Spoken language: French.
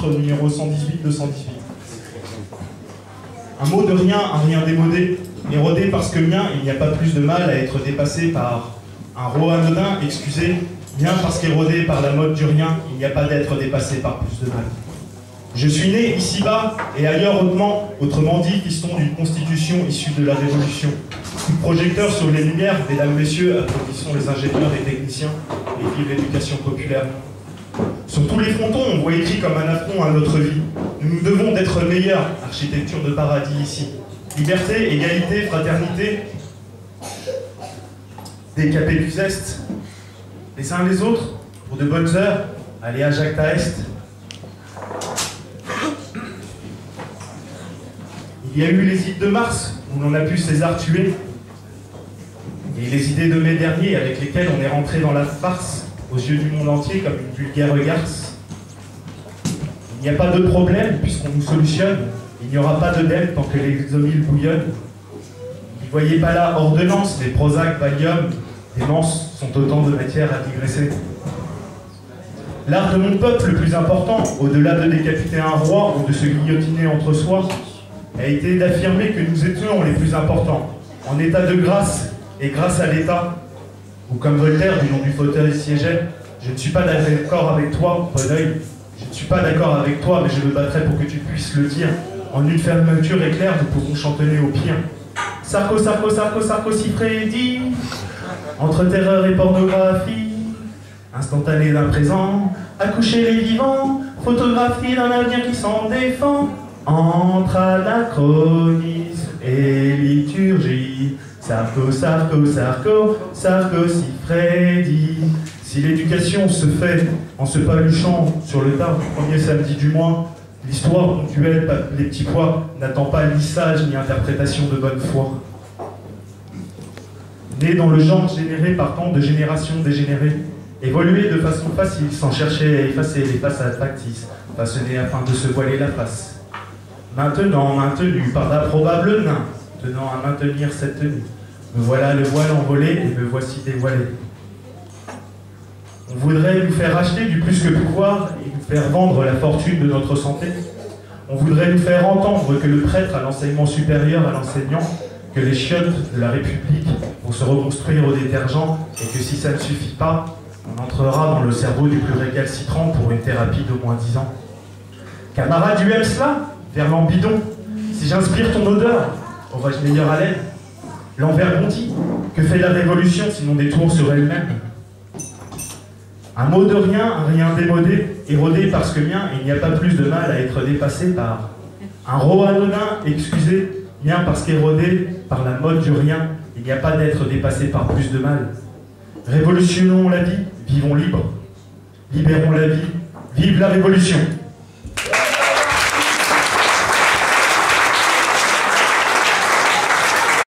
titre numéro 118-218. Un mot de rien, un rien démodé, érodé parce que mien, il n'y a pas plus de mal à être dépassé par un rot anodin, excusez, bien parce qu'érodé par la mode du rien, il n'y a pas d'être dépassé par plus de mal. Je suis né ici-bas et ailleurs autrement dit, fiston d'une constitution issue de la Révolution. Coup de projecteur sur les lumières, mesdames, messieurs, applaudissons les ingénieurs et techniciens et vive l'éducation populaire. Sur tous les frontons, on voit écrit comme un affront à notre vie. Nous nous devons d'être meilleurs, architecture de paradis ici. Liberté, égalité, fraternité, décapé du zeste, les uns les autres, pour de bonnes heures, allez à Jacta Est. Il y a eu les îles de Mars, où l'on a pu César tuer, et les idées de mai dernier, avec lesquelles on est rentré dans la farce, aux yeux du monde entier, comme une vulgaire garce. Il n'y a pas de problème, puisqu'on nous solutionne, il n'y aura pas de dette tant que les exomiles bouillonnent. N'y voyez pas là ordonnance, les Prozac, Valium, démence sont autant de matières à digresser. L'art de mon peuple le plus important, au-delà de décapiter un roi ou de se guillotiner entre soi, a été d'affirmer que nous étions les plus importants, en état de grâce et grâce à l'État, ou comme Voltaire, du nom du fauteuil siégeait, je ne suis pas d'accord avec toi, Bonneuil, je ne suis pas d'accord avec toi, mais je me battrai pour que tu puisses le dire. En une fermeture éclair, nous pouvons chantonner au pire. Sarko, Sarko, Sarko, Sarko, si prédit, entre terreur et pornographie, instantané d'un présent, accoucher les vivants, photographie d'un avenir qui s'en défend. Entre anachronisme et liturgie, Sarko, Sarko, Sarko, Sarko, si Freddy. Si l'éducation se fait en se paluchant sur le tard du premier samedi du mois, l'histoire ponctuelle, les petits pois, n'attend pas lissage ni interprétation de bonne foi. Né dans le genre généré par tant de générations dégénérées, évolué de façon facile, sans chercher à effacer les façades factices, façonnées afin de se voiler la face. Maintenant maintenu par d'improbables nains, tenant à maintenir cette tenue. Me voilà le voile envolé et me voici dévoilé. On voudrait nous faire acheter du plus que pouvoir et nous faire vendre la fortune de notre santé. On voudrait nous faire entendre que le prêtre a l'enseignement supérieur à l'enseignant, que les chiottes de la République vont se reconstruire au détergent et que si ça ne suffit pas, on entrera dans le cerveau du plus récalcitrant pour une thérapie d'au moins 10 ans. Camarade du cela, verlan bidon, si j'inspire ton odeur, aurais-je meilleure haleine? L'envers bondit, que fait la révolution sinon des tours sur elle-même? Un mot de rien, un rien démodé, érodé parce que mien, il n'y a pas plus de mal à être dépassé par un rot anodin, excusez, mien parce qu'érodé par la mode du rien, il n'y a pas d'être dépassé par plus de mal. Révolutionnons la vie, vivons libres, libérons la vie, vive la révolution!